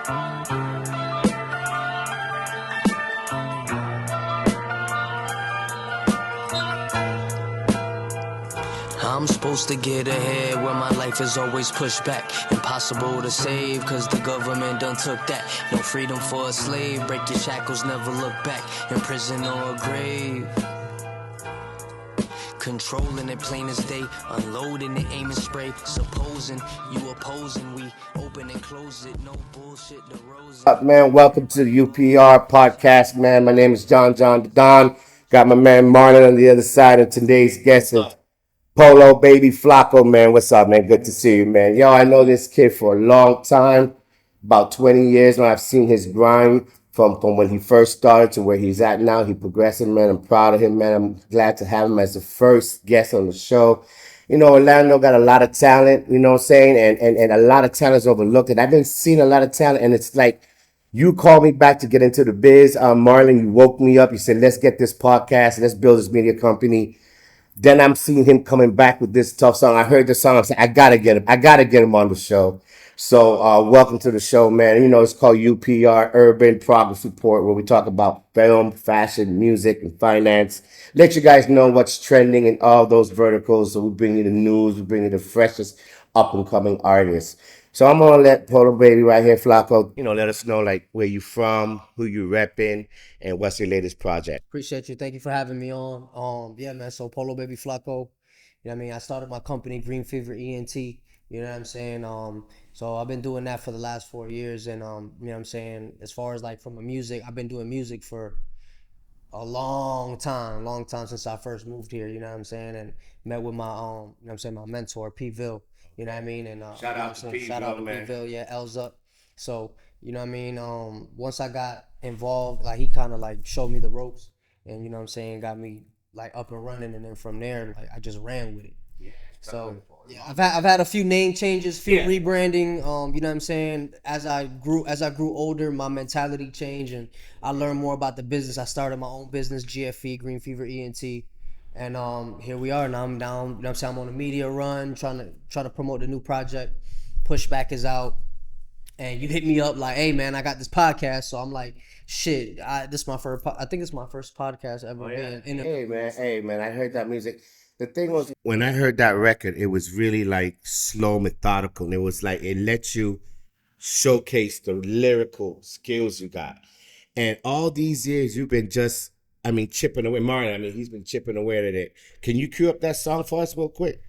I'm supposed to get ahead when my life is always pushed back. Impossible to save cause the government done took that. No freedom for a slave, break your shackles, never look back. In prison or a grave. Controlling it plain as day, unloading it, aim and spray. Supposing you opposing, we open and close it, no bullshit, the rose. What's up, man? Welcome to the UPR podcast, man. My name is John the Don. Got my man Marlon on the other side, and today's guest is Polo, baby Flako, man. What's up, man? Good to see you, man. Yo, I know this kid for a long time, about 20 years now. I've seen his grind from when he first started to where he's at now. He progressing, man. I'm proud of him, man. I'm glad to have him as the first guest on the show. You know, Orlando got a lot of talent, you know what I'm saying? And a lot of talent is overlooked. And I've been seeing a lot of talent, and it's like you called me back to get into the biz. Marlon, you woke me up. You said, let's get this podcast, let's build this media company. Then I'm seeing him coming back with this tough song. I heard the song. I said, I gotta get him. I gotta get him on the show. So welcome to the show, man. You know, it's called UPR-Urban Progress Report, where we talk about film, fashion, music, and finance. Let you guys know what's trending in all those verticals. So we bring you the news. We bring you the freshest up-and-coming artists. So I'm going to let Polo Baby right here, Flako, you know, let us know, like, where you from, who you repping, and what's your latest project. Appreciate you. Thank you for having me on. Yeah, man. So Polo Baby Flako. You know what I mean? I started my company, Green Fever ENT. You know what I'm saying? So I've been doing that for the last 4 years. And, you know what I'm saying? As far as like from a music, I've been doing music for a long time since I first moved here. You know what I'm saying? And met with my, you know what I'm saying? My mentor, P-Ville. You know what I mean? And Shout out to P-Ville, shout out to man. P-Ville, yeah, L's up. So, you know what I mean? Once I got involved, like he kind of like showed me the ropes, and you know what I'm saying, got me like up and running, and then from there, like I just ran with it. Yeah, So yeah, I've had a few name changes, few rebranding. You know what I'm saying? As I grew older, my mentality changed, and I learned more about the business. I started my own business, GFE, Green Fever ENT. And here we are. Now I'm down, you know what I'm saying? I'm on a media run, trying to promote the new project. Pushback is out. And you hit me up like, hey man, I got this podcast. So I'm like, shit, I think it's my first podcast ever been in. Hey man, I heard that music. The thing was, when I heard that record, it was really like slow, methodical. And it was like, it let you showcase the lyrical skills you got. And all these years, you've been just, chipping away. Marlon, he's been chipping away at it. Can you cue up that song for us real quick?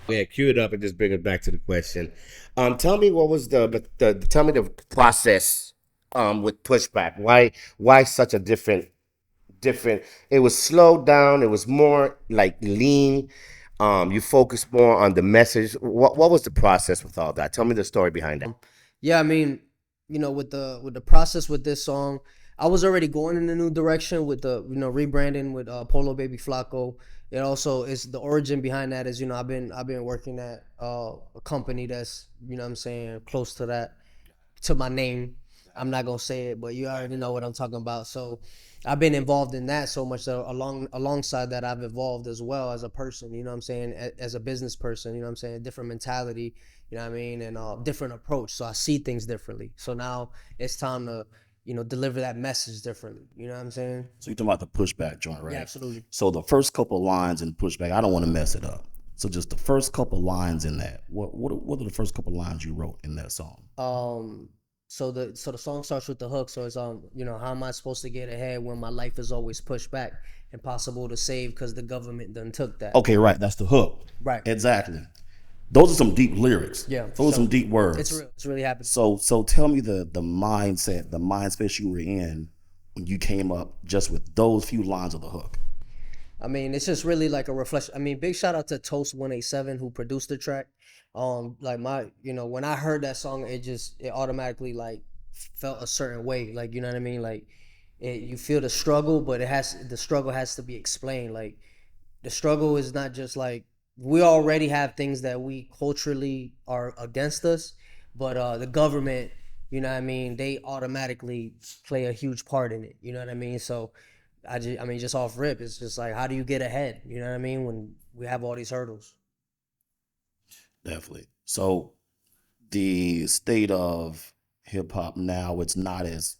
Yeah, cue it up and just bring it back to the question. Tell me what was tell me the process with Pushback. Why such a different? It was slowed down. It was more like lean. You focused more on the message. What was the process with all that? Tell me the story behind that. Yeah, I mean, you know, with the process with this song, I was already going in a new direction with the, you know, rebranding with Polo Baby Flako. It also is the origin behind that is, you know, I've been working at a company that's, you know what I'm saying, close to that, to my name. I'm not gonna say it, but you already know what I'm talking about. So I've been involved in that so much that alongside that I've evolved as well as a person, you know what I'm saying, as a business person, you know what I'm saying, different mentality, you know what I mean, and different approach. So I see things differently. So now it's time to, you know, deliver that message differently. You know what I'm saying? So you're talking about the Pushback joint, right? Yeah, absolutely. So the first couple of lines in Pushback, I don't want to mess it up. So just the first couple of lines in that. What are the first couple of lines you wrote in that song? So the song starts with the hook. So it's you know, how am I supposed to get ahead when my life is always pushed back, impossible to save because the government done took that. Okay, right. That's the hook. Right. Exactly. Those are some deep lyrics. Yeah. Those are some deep words. It's real. It's really happening. So tell me the mindset, the mind space you were in when you came up just with those few lines of the hook. I mean, it's just really like a reflection. I mean, big shout out to Toast 187 who produced the track. Like you know, when I heard that song, it automatically like felt a certain way. Like, you know what I mean? Like you feel the struggle, but the struggle has to be explained. Like the struggle is not just like, we already have things that we culturally are against us, but the government, you know what I mean, they automatically play a huge part in it. You know what I mean? So just off rip, it's just like, how do you get ahead? You know what I mean? When we have all these hurdles. Definitely. So the state of hip hop now, it's not as,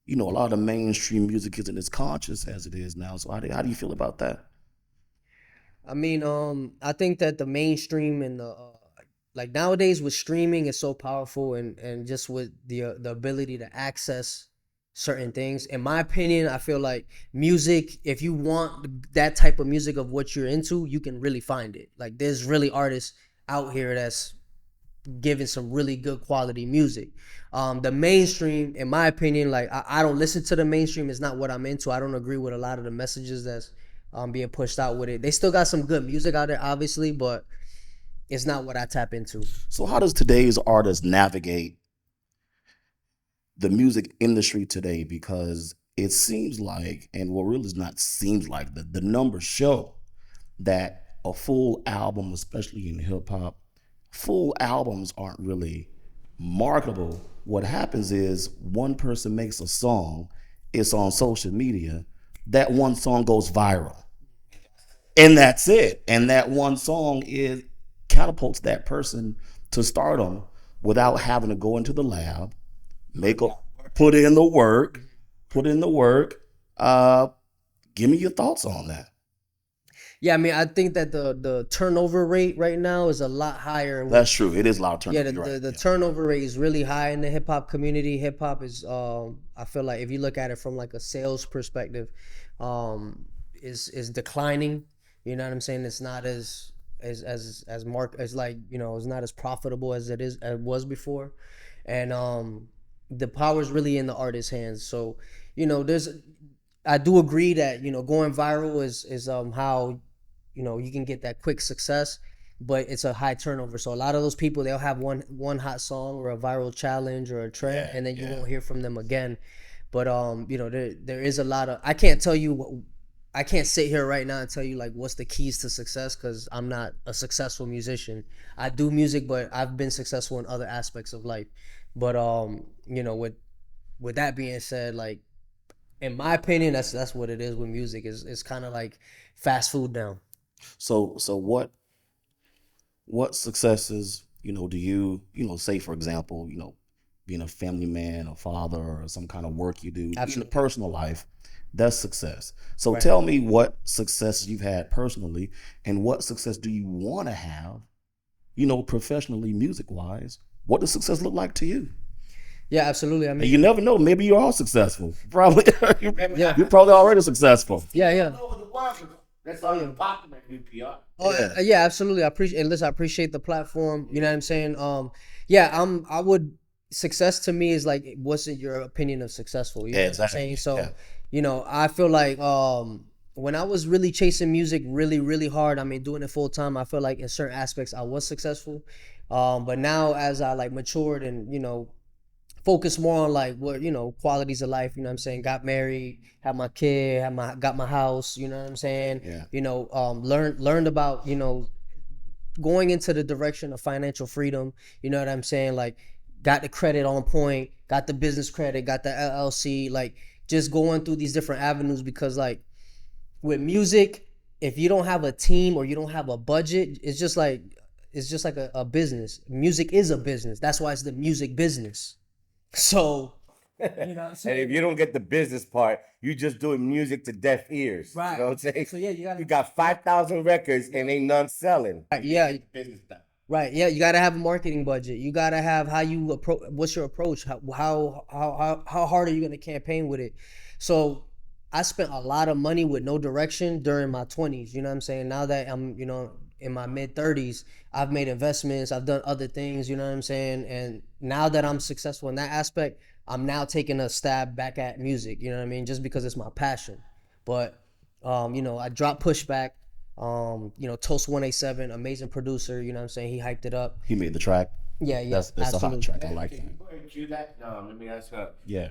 a lot of the mainstream music isn't as conscious as it is now. So how do you feel about that? I mean, I think that the mainstream and the like nowadays with streaming is so powerful, and just with the ability to access certain things. In my opinion, I feel like music, if you want that type of music of what you're into, you can really find it. Like there's really artists out here that's giving some really good quality music. The mainstream, in my opinion, like I don't listen to the mainstream. It's not what I'm into. I don't agree with a lot of the messages that's being pushed out with it. They still got some good music out there, obviously, but it's not what I tap into. So how does today's artist navigate the music industry today? Because it seems like, and what really is not seems like, the numbers show that a full album, especially in hip hop, full albums aren't really marketable. What happens is one person makes a song, it's on social media, that one song goes viral. And that's it. And that one song is catapults that person to stardom without having to go into the lab, make a put in the work, put in the work. Give me your thoughts on that. Yeah, I mean, I think that the turnover rate right now is a lot higher. That's true. It is a lot of turnover. Yeah, the turnover rate is really high in the hip hop community. Hip hop is, I feel like if you look at it from like a sales perspective, is declining. You know what I'm saying? It's not as like, it's not as profitable as it was before, and the power is really in the artist's hands. So, there's I do agree that going viral is how you can get that quick success, but it's a high turnover. So a lot of those people, they'll have one hot song or a viral challenge or a trend, and then you won't hear from them again. But there is a lot of, I can't sit here right now and tell you like what's the keys to success, because I'm not a successful musician. I do music, but I've been successful in other aspects of life. But with that being said, like in my opinion, that's what it is with music. It's kind of like fast food now. So what successes, do you, say for example, being a family man, a father, or some kind of work you do in the personal life, that's success. So tell me what success you've had personally, and what success do you want to have, professionally, music wise. What does success look like to you? Yeah, absolutely. I mean, you never know. Maybe you are successful. Probably. Yeah. You're probably already successful. Yeah. That's all you're popular UPR. Oh yeah, absolutely. I appreciate the platform. You know what I'm saying? I would success to me is like, what's your opinion of successful? You know what I'm saying? So, I feel like when I was really chasing music really, really hard, I mean doing it full time, I feel like in certain aspects I was successful. But now as I like matured and focus more on like what qualities of life, you know what I'm saying, got married, had my kid, got my house, you know what I'm saying, learned about going into the direction of financial freedom, you know what I'm saying, like got the credit on point, got the business credit, got the LLC, like just going through these different avenues, because like with music, if you don't have a team or you don't have a budget, it's just like a business. Music is a business. That's why it's the music business. So, and if you don't get the business part, you just doing music to deaf ears. Right. You know what I'm saying? So yeah, you got 5,000 records and ain't none selling. Yeah. Business stuff. Right. Yeah. You gotta have a marketing budget. You gotta have how you approach. What's your approach? How hard are you gonna campaign with it? So I spent a lot of money with no direction during my 20s. You know what I'm saying? Now that I'm in my mid 30s, I've made investments. I've done other things. You know what I'm saying? And now that I'm successful in that aspect, I'm now taking a stab back at music. You know what I mean? Just because it's my passion. But I dropped Pushback. Toast 187, amazing producer, you know what I'm saying? He hyped it up. He made the track. Yeah, That's a hot track. I like that. Can you go ahead and cue that? Let me ask her. Yeah.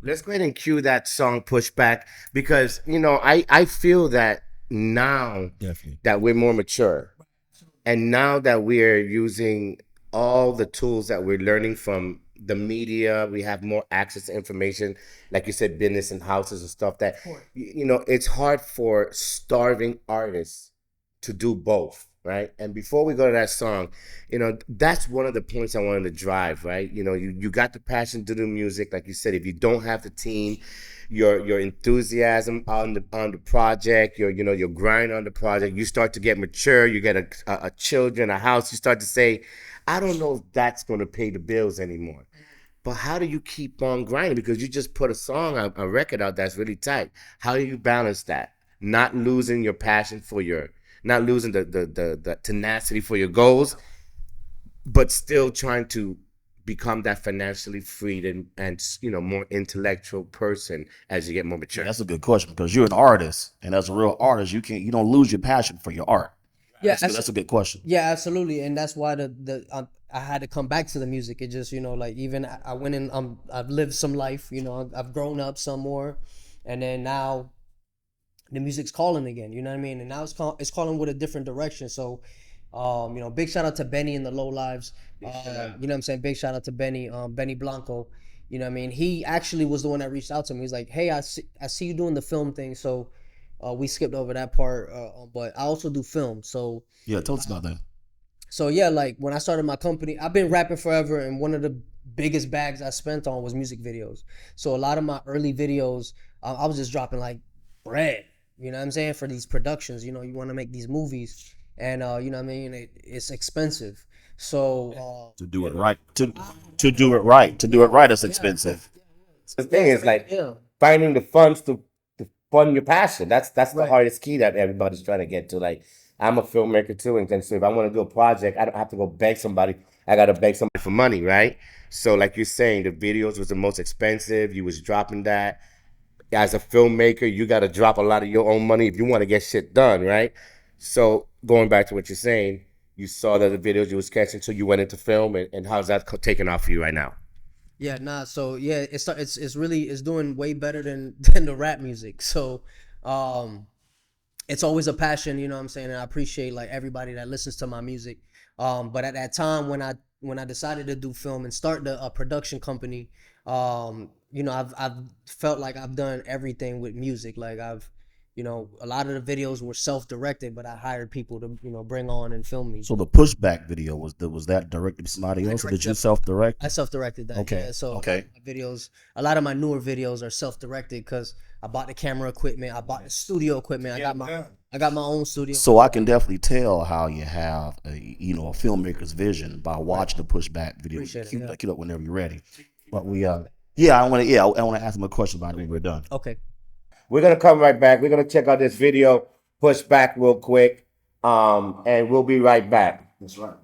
Let's go ahead and cue that song Pushback, because I feel that now Definitely. that we're more mature, and now that we're using all the tools that we're learning from the media, we have more access to information, like you said, business and houses and stuff, that it's hard for starving artists to do both. right? And before we go to that song, that's one of the points I wanted to drive, right? You got the passion to do music, like you said. If you don't have the team, your enthusiasm on the project, your grind on the project, you start to get mature. You get a children, a house. You start to say, I don't know if that's going to pay the bills anymore. But how do you keep on grinding? Because you just put a record out that's really tight. How do you balance that? Not losing your passion not losing the tenacity for your goals, but still trying to become that financially freed and more intellectual person as you get more mature. Yeah, that's a good question, because you're an artist, and as a real artist, you don't lose your passion for your art. Yeah, That's a good question. Yeah, absolutely, and that's why I had to come back to the music. It just like even I went in. I've lived some life. I've grown up some more, and then now the music's calling again. You know what I mean? And now it's calling with a different direction. So, big shout out to Benny and the Low Lives. You know what I'm saying? Big shout out to Benny, Benny Blanco. You know what I mean? He actually was the one that reached out to me. He's like, hey, I see you doing the film thing. So we skipped over that part, but I also do film. So yeah, tell us about that. So yeah, like when I started my company, I've been rapping forever, and one of the biggest bags I spent on was music videos. So a lot of my early videos, I was just dropping like bread. You know what I'm saying? For these productions, you want to make these movies, and you know what I mean. It's expensive. So to do it right, to do it right, is expensive. The thing is like finding the funds to fund your passion. That's the Right. hardest key that everybody's trying to get to. Like, I'm a filmmaker too, and so if I want to do a project, I don't have to go beg somebody. I got to beg somebody for money, right? So like you're saying, the videos was the most expensive. You was dropping that. As a filmmaker, you got to drop a lot of your own money if you want to get shit done, right? So going back to what you're saying, you saw that the videos you was catching, so you went into film, and how's that taking off for you right now? yeah, nah. So yeah, it's doing way better than the rap music. So it's always a passion, you know what I'm saying, and I appreciate like everybody that listens to my music. But at that time when I decided to do film and start a production company, I've felt like I've done everything with music. Like a lot of the videos were self-directed, but I hired people to bring on and film me. So the pushback video was that directed to somebody else, or did you self-direct? I self-directed that. Okay. Yeah, so Okay. videos, a lot of my newer videos are self-directed because I bought the camera equipment, I bought the studio equipment, I got my own studio. So I can definitely tell how you have a filmmaker's vision by watching the pushback video. Appreciate it, yeah. Keep it up whenever you're ready. But I want to ask him a question about it when we're done. Okay. We're gonna come right back. We're gonna check out this video, push back real quick, and we'll be right back. That's right.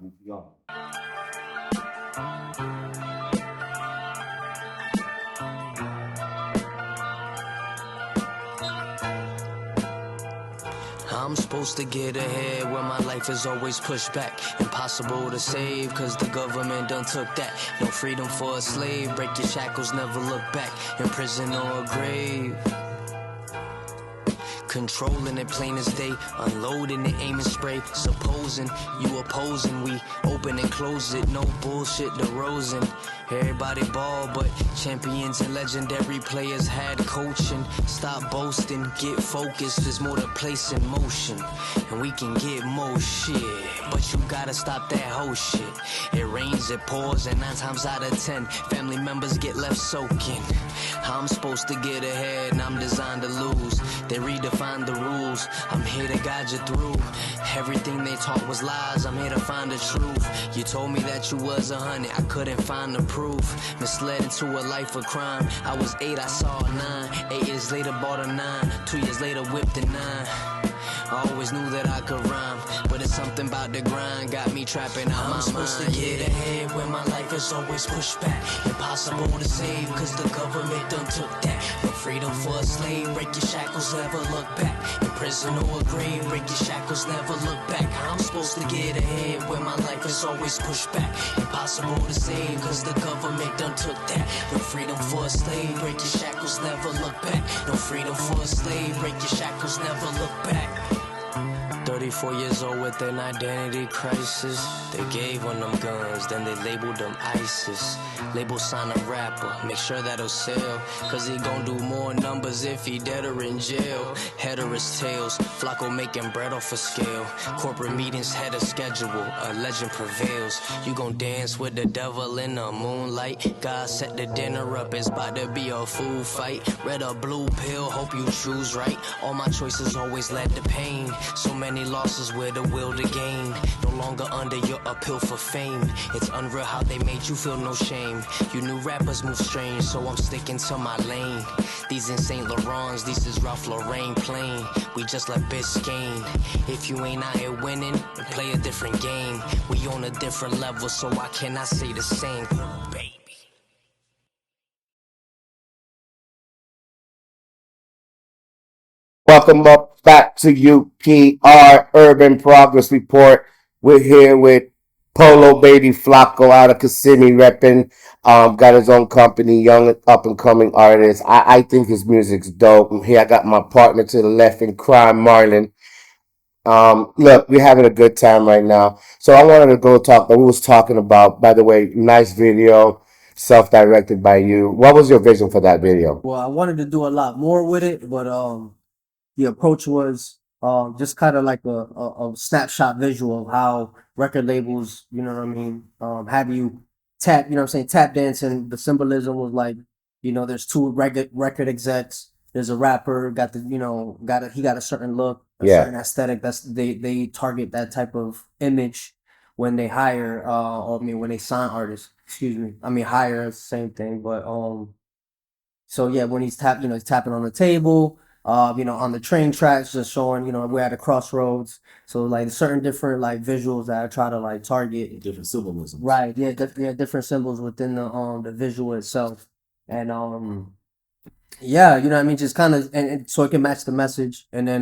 I'm supposed to get ahead where my life is always pushed back. Impossible to save cause the government done took that. No freedom for a slave, break your shackles, never look back. In prison or a grave. Controlling it plain as day, unloading it, aiming spray. Supposing you opposing, we open and close it. No bullshit, the Rosen. Everybody ball, but champions and legendary players had coaching. Stop boasting, get focused. There's more to place in motion, and we can get more shit. But you gotta stop that whole shit. It rains, it pours, and 9 times out of 10, family members get left soaking. I'm supposed to get ahead, and I'm designed to lose. They redefine the rules. I'm here to guide you through. Everything they taught was lies. I'm here to find the truth. You told me that you was 100. I couldn't find the proof. Misled into a life of crime. I was 8, I saw a 9. 8 years later, bought a 9. 2 years later, whipped a 9. I always knew that I could rhyme, but it's something about the grind got me trapping out my mind. I'm supposed to get ahead when my life is always pushed back. Impossible to save, cause the government done took that. No freedom for a slave, break your shackles, never look back. In prison or a grave, break your shackles, never look back. I'm supposed to get ahead when my life is always pushed back. Impossible to save, cause the government done took that. No freedom for a slave, break your shackles, never look back. No freedom for a slave, break your shackles, never look back. 4 years old with an identity crisis. They gave on them guns, then they labeled them ISIS. Label sign a rapper, make sure that'll sell. Cause he gon' do more numbers if he dead or in jail. Head or his tails, Flako making bread off a scale. Corporate meetings had a schedule, a legend prevails. You gon' dance with the devil in the moonlight. God set the dinner up, it's about to be a food fight. Red or blue pill, hope you choose right. All my choices always led to pain. So many losses with the will to gain. No longer under your appeal for fame. It's unreal how they made you feel no shame. You knew rappers move strange, so I'm sticking to my lane. These ain't Saint Laurents, these is Ralph Lauren plain. We just like Biscayne. If you ain't out here winning, then play a different game. We on a different level, so why can't I say the same? Baby. Welcome up back to UPR-Urban Progress Report. We're here with Polo Baby Flako out of Kissimmee repping. Got his own company, young up and coming artist. I think his music's dope. Here I got my partner to the left in crime, Marlon. Look, we're having a good time right now. So I wanted to go talk, but we was talking about, by the way, nice video, self-directed by you. What was your vision for that video? Well, I wanted to do a lot more with it, but the approach was just kind of like a snapshot visual of how record labels, you know what I mean, have you tap, you know what I'm saying, tap dancing. The symbolism was like, there's two record execs. There's a rapper, got the, he got a certain look, a certain aesthetic. That's they target that type of image when they hire, when they sign artists. Excuse me. I mean, hire is the same thing, but so yeah, when he's he's tapping on the table, on the train tracks, just showing, we're at a crossroads. So like certain different like visuals that I try to like target. Different symbolism. Right. Yeah. Different symbols within the visual itself. And yeah, you know what I mean? Just kind of, and so it can match the message. And then,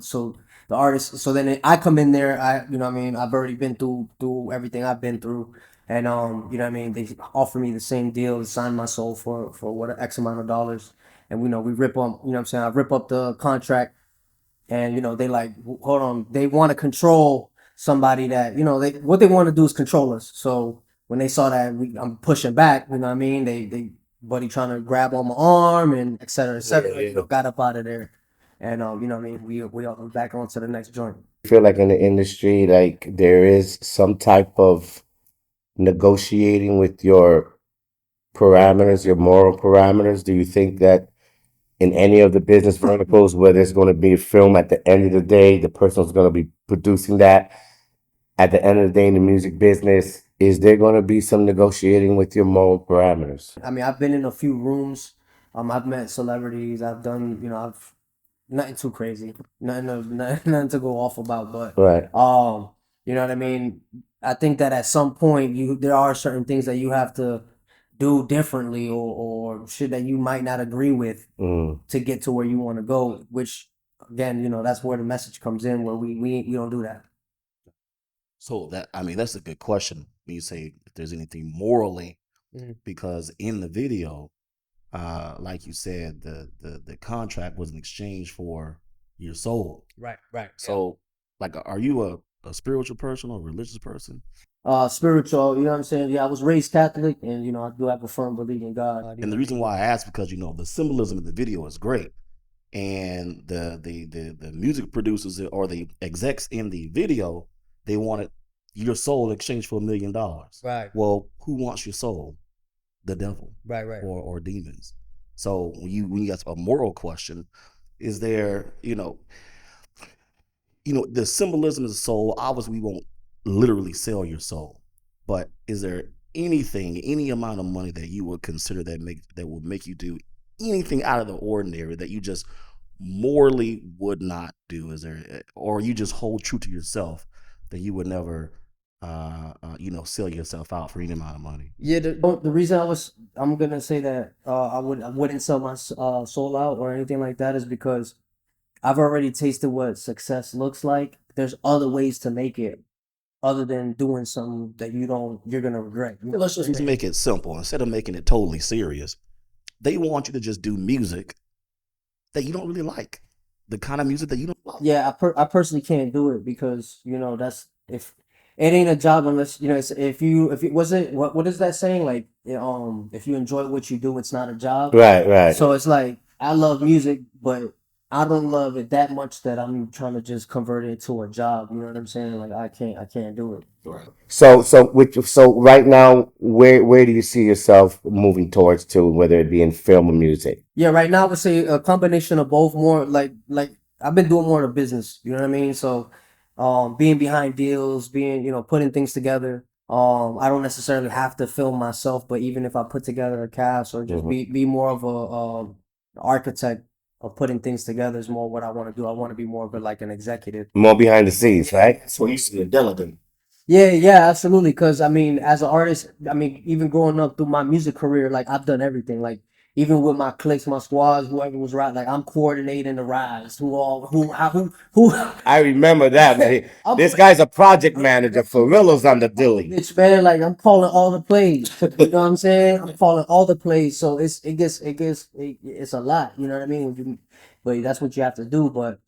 so the artist, so then I come in there, you know what I mean? I've already been through everything I've been through. And, you know what I mean? They offer me the same deal to sign my soul for what, X amount of dollars. And, we rip up, you know what I'm saying? I rip up the contract and, they like, hold on, they want to control somebody that, what they want to do is control us. So when they saw that I'm pushing back, you know what I mean? They buddy trying to grab on my arm and et cetera, got up out of there. And, you know what I mean? We all back on to the next joint. I feel like in the industry, like there is some type of negotiating with your parameters, your moral parameters. Do you think that in any of the business verticals where there's going to be a film at the end of the day, the person who's going to be producing that at the end of the day in the music business, is there going to be some negotiating with your moral parameters? I mean, I've been in a few rooms. I've met celebrities. I've done, I've nothing too crazy, nothing to go off about. But Right. you know what I mean. I think that at some point, there are certain things that you have to do differently, or shit that you might not agree with to get to where you want to go. Which again, that's where the message comes in, where we don't do that. So that's a good question when you say if there's anything morally, because in the video, like you said, the contract was in exchange for your soul. Right. So, like, are you a spiritual person or a religious person? Spiritual, you know what I'm saying? Yeah, I was raised Catholic, and I do have a firm belief in God. And the reason why I ask, because the symbolism in the video is great, and the music producers or the execs in the video, they wanted your soul in exchange for $1 million. Right. Well, who wants your soul? The devil. Right. Or demons. So when you got a moral question, is there, the symbolism of the soul, obviously we won't literally sell your soul, but is there any amount of money that you would consider that would make you do anything out of the ordinary that you just morally would not do? Is there, or you just hold true to yourself that you would never sell yourself out for any amount of money? Yeah, the reason I'm gonna say that I wouldn't sell my soul out or anything like that is because I've already tasted what success looks like. There's other ways to make it other than doing something that you're gonna regret. Let's just make it simple. Instead of making it totally serious, they want you to just do music that you don't really like. the kind of music that you don't love. Yeah, I personally can't do it because that's if it ain't a job unless it's, if it wasn't what is that saying like if you enjoy what you do, it's not a job. Right, right. So it's like I love music, but I don't love it that much that I'm trying to just convert it to a job. You know what I'm saying? Like I can't do it. Right. So right now, where do you see yourself moving towards to, whether it be in film or music? Yeah, right now I would say a combination of both. More like I've been doing more of the business. You know what I mean? So, being behind deals, being putting things together. I don't necessarily have to film myself, but even if I put together a cast or just Mhm. be more of a architect of putting things together is more what I want to do. I want to be more of like an executive. More behind the scenes, right? So you see a delegate. Yeah, absolutely. Because I mean, as an artist, I mean, even growing up through my music career, like I've done everything. Like even with my cliques, my squads, whoever was right, like I'm coordinating the rides. Who. I remember that, man. I'm, This guy's a project manager for Rillo's on the Dilly. bitch, man, like I'm calling all the plays. You know what I'm saying? I'm calling all the plays. So it's a lot. You know what I mean? But that's what you have to do. But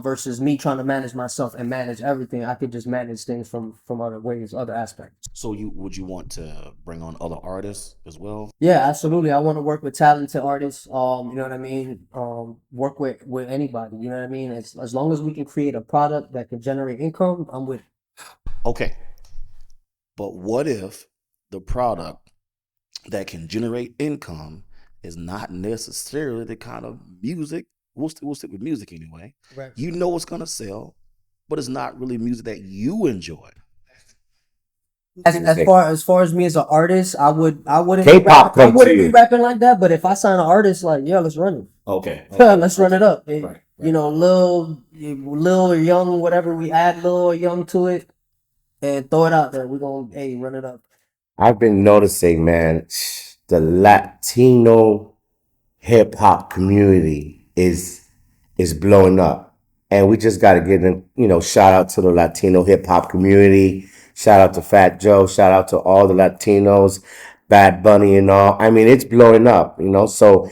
versus me trying to manage myself and manage everything, I could just manage things from other ways, other aspects. So would you want to bring on other artists as well? Yeah, absolutely. I want to work with talented artists. You know what I mean? Work with anybody. You know what I mean? As long as we can create a product that can generate income, I'm with it. Okay. But what if the product that can generate income is not necessarily the kind of music? We'll stick with music anyway. Right. You know it's gonna sell, but it's not really music that you enjoy. As far as me as an artist, I wouldn't K-pop I come to wouldn't be you. rapping like that. But if I sign an artist, like yeah, let's run it. Okay. Let's run it up. Right. Lil or Young, whatever we add Lil or Young to it, and throw it out there. We're gonna run it up. I've been noticing, man, the Latino hip hop community is blowing up, and we just got to give them, shout out to the Latino hip hop community. Shout out to Fat Joe. Shout out to all the Latinos, Bad Bunny and all. I mean, it's blowing up, So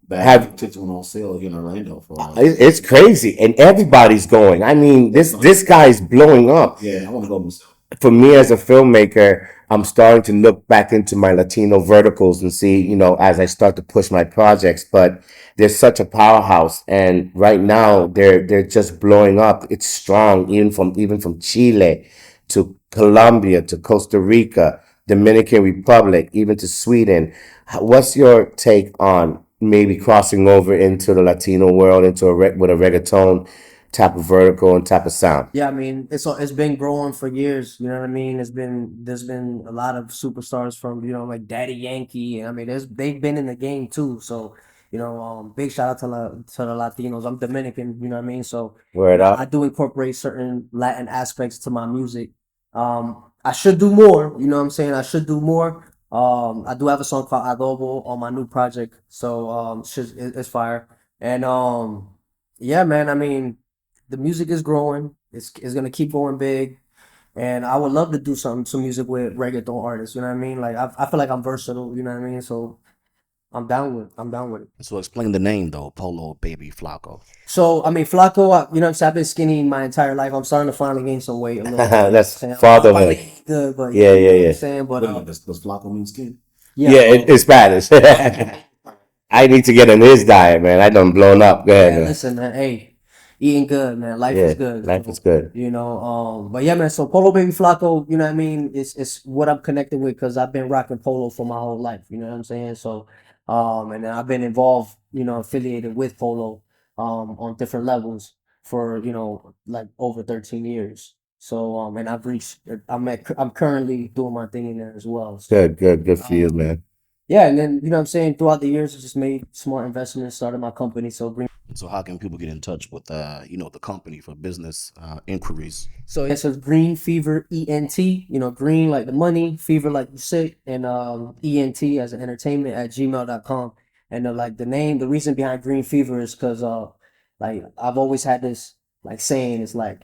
Tickets went on sale here in Orlando for it's crazy, and everybody's going. I mean, this guy's blowing up. Yeah, I want to go myself. For me as a filmmaker, I'm starting to look back into my Latino verticals and see, as I start to push my projects. But they're such a powerhouse, and right now they're just blowing up. It's strong, even from Chile to Colombia to Costa Rica, Dominican Republic, even to Sweden. What's your take on maybe crossing over into the Latino world, with a reggaeton type of vertical and type of sound? Yeah, I mean it's been growing for years. You know what I mean? There's been a lot of superstars from like Daddy Yankee. I mean they've been in the game too. So big shout out to the Latinos. I'm Dominican. You know what I mean? So Word I up. do incorporate certain Latin aspects to my music. I should do more. You know what I'm saying? I should do more. I do have a song called Adobo on my new project. So it's fire. And yeah, man. I mean the music is growing. It's gonna keep going big, and I would love to do some music with reggaeton artists. You know what I mean? Like I feel like I'm versatile. You know what I mean? So I'm down with it. So explain the name though, Polo Baby Flako. So I mean, Flako, you know what I'm saying? I've been skinny my entire life. I'm starting to finally gain some weight a little bit. That's You know what I'm saying? fatherhood. Good, but Yeah, you know what yeah. I'm saying? But Does Flako mean skin? Yeah, it's Spanish. I need to get in his diet, man. I done blown up. Go ahead, man, man. listen, man. Hey, eating good, man. Life is Yeah, good. life So, is good. but yeah, man. So Polo Baby Flako, you know what I mean? It's what I'm connected with because I've been rocking polo for my whole life. You know what I'm saying? So, and then I've been involved, affiliated with polo, on different levels for like over 13 years. So, and I'm currently doing my thing in there as well. So, Good for you, man. yeah, and then what I'm saying, throughout the years, I just made smart investments, started my company. So So how can people get in touch with the company for business inquiries? So it says Green Fever ENT, green like the money, fever like the sick, and ENT as an entertainment at gmail.com. And the reason behind Green Fever is because like I've always had this like saying, it's like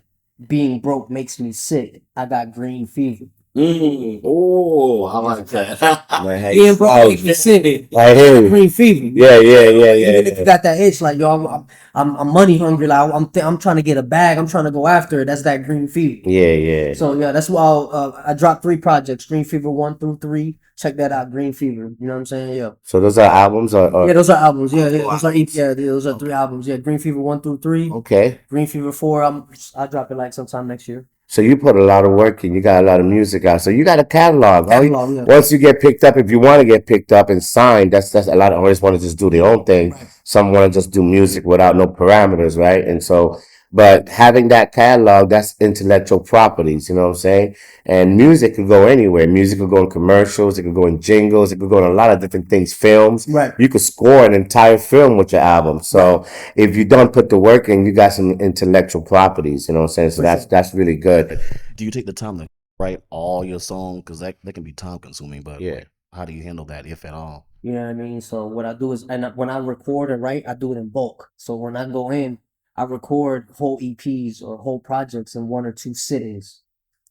being broke makes me sick. I got green fever. Oh, I like that. Yeah, bro, make me sick. I hear you. Green fever. Yeah. Even if you got that itch, like yo, I'm money hungry. Like I'm trying to get a bag. I'm trying to go after it. That's that green fever. Yeah. So yeah, that's why I dropped 3 projects: Green Fever 1 through 3. Check that out, Green Fever. You know what I'm saying? Yeah. So those are albums or Yeah, those are albums. Yeah, those are those are 3 albums. Yeah, Green Fever 1 through 3. okay. Green Fever 4. I drop it like sometime next year. So you put a lot of work in. You got a lot of music out. So you got a catalog. Yeah. Once you get picked up, if you want to get picked up and signed, that's a lot of artists want to just do their own thing. Right. Some want to just do music without no parameters, right? And so, but having that catalog, that's intellectual properties. You know what I'm saying? And music could go anywhere. Music could go in commercials. It could go in jingles. It could go in a lot of different things. Films. Right. You could score an entire film with your album. So if you don't put the work in, you got some intellectual properties. You know what I'm saying? So that's really good. Do you take the time to write all your songs? Because that can be time consuming, but Yeah. how do you handle that, if at all? You know what I mean? So what I do is, when I record and write, I do it in bulk. So when I go in, I record whole EPs or whole projects in 1 or 2 sittings.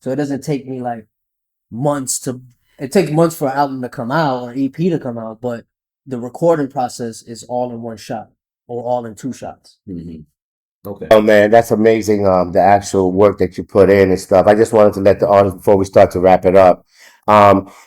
So it doesn't take me like months to. It takes months for an album to come out or EP to come out, but the recording process is all in 1 shot or all in 2 shots. Okay. Oh man, that's amazing. The actual work that you put in and stuff. I just wanted to let the audience before we start to wrap it up.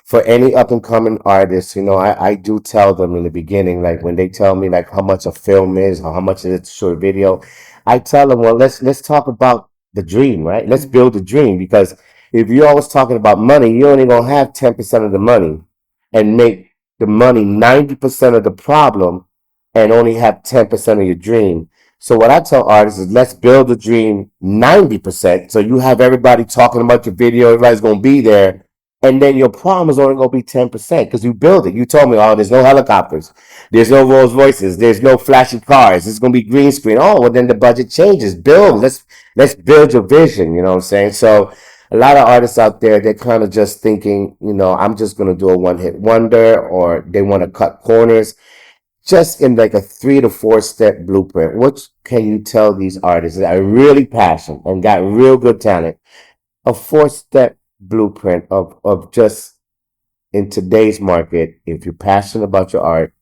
For any up and coming artists, I do tell them in the beginning, like when they tell me like how much a film is or how much it's a short video, I tell them, well, let's talk about the dream, right? Let's build the dream because if you're always talking about money, you're only gonna have 10% of the money and make the money 90% of the problem and only have 10% of your dream. So what I tell artists is let's build the dream 90%. So you have everybody talking about your video, everybody's gonna be there. And then your problem is only gonna be 10% because you build it. You told me, oh, there's no helicopters, there's no Rolls Royces, there's no flashy cars, it's gonna be green screen. Oh, well then the budget changes. Build. Let's build your vision, you know what I'm saying? So a lot of artists out there, they're kind of just thinking, I'm just gonna do a one-hit wonder, or they want to cut corners just in like a 3 to 4 step blueprint. What can you tell these artists that are really passionate and got real good talent? A 4 step blueprint of just in today's market, if you're passionate about your art,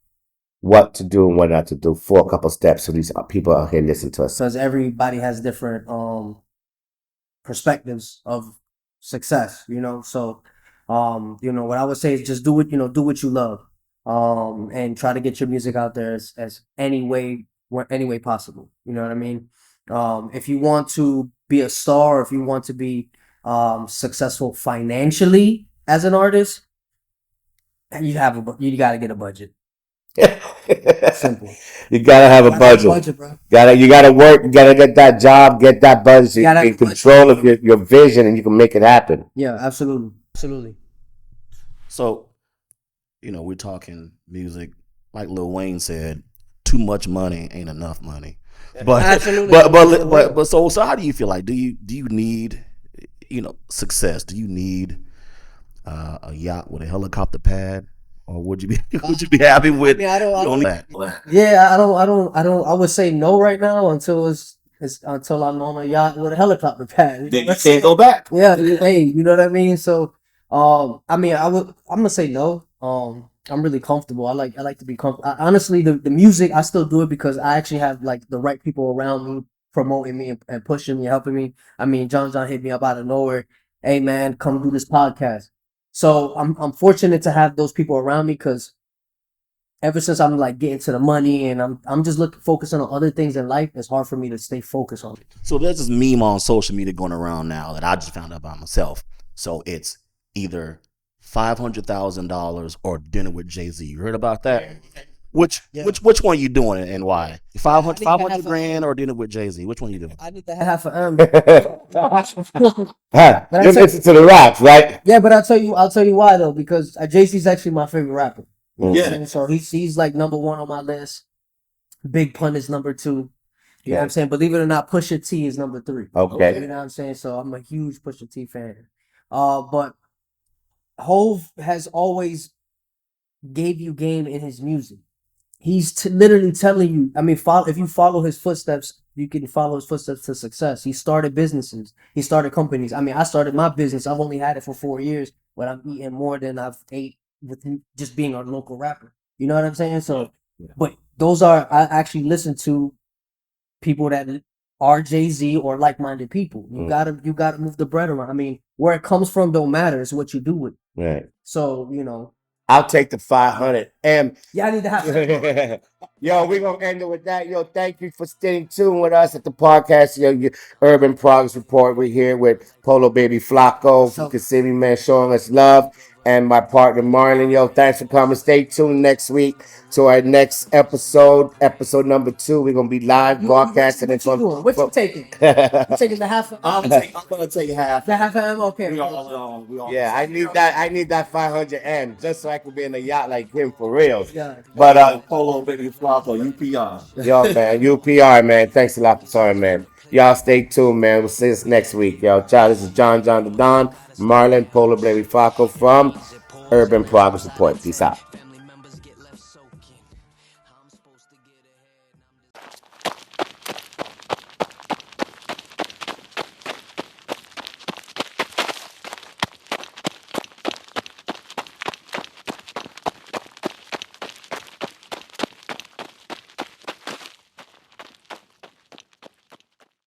what to do and what not to do for a couple steps so these people out here listen to us. Because everybody has different perspectives of success, so what I would say is just do it, do what you love, and try to get your music out there as any way possible, you know what I mean. If you want to be a star, if you want to be successful financially as an artist, you got to get a budget. Simple. You gotta have a budget. Bro. You gotta work. You gotta get that job, get that budget. So you can get control of your vision, and you can make it happen. Yeah, absolutely. So, we're talking music. Like Lil Wayne said, too much money ain't enough money. But absolutely. But so how do you feel like? Do you need success? Do you need a yacht with a helicopter pad? Or would you be happy with only that? Yeah, I don't. I would say no right now until until I'm on a yacht with a helicopter pad. Then you can't go back. Yeah, hey, you know what I mean. So, I'm gonna say no. I'm really comfortable. I like to be comfortable. Honestly, the music, I still do it because I actually have like the right people around me promoting me and pushing me, helping me. I mean, John hit me up out of nowhere. Hey man, come do this podcast. So I'm fortunate to have those people around me because ever since I'm like getting to the money and I'm just focusing on other things in life, it's hard for me to stay focused on it. So there's this meme on social media going around now that I just found out by myself. So it's either $500,000 or dinner with Jay-Z. You heard about that? Which one you doing and why? 500 grand or dinner with Jay-Z? Which one you doing? I need to have an You listen to the raps, right? Yeah, but I'll tell you why though, because Jay-Z's actually my favorite rapper. Yeah. So he's like number 1 on my list. Big Pun is number 2. You know what I'm saying? Believe it or not, Pusha T is number 3. Okay. You know what I'm saying? So I'm a huge Pusha T fan. But Hove has always gave you game in his music. he's literally telling you. I mean, if you follow his footsteps, you can follow his footsteps to success. He started businesses. He started companies. I mean, I started my business. I've only had it for 4 years, but I'm eating more than I've ate with just being a local rapper. You know what I'm saying? So, but those are I actually listen to people that are Jay-Z or like-minded people. You gotta move the bread around. I mean, where it comes from don't matter. It's what you do with it. Right. So, I'll take the 500 M. yeah, I need to have Yo, we're gonna end it with that. Yo, thank you for staying tuned with us at the podcast. Yo, your Urban Progress Report. We're here with Polo Baby Flako from Kissimmee, man, showing us love. And my partner Marlon. Yo, thanks for coming. Stay tuned next week to our next episode number 2. We're gonna be live broadcasting. What you doing? What you taking? You taking the half? I'm gonna take half. The half M? Okay. We all Yeah, I need that 500 M just so I can be in a yacht like him for real. Yeah. But Polo Baby Flako, UPR. yo, man, UPR, man. Thanks a lot for talking, man. Y'all stay tuned, man. We'll see us next week, yo. Ciao, this is John the Don, Marlon, Polo Baby Flako from Urban Progress Report. Peace out.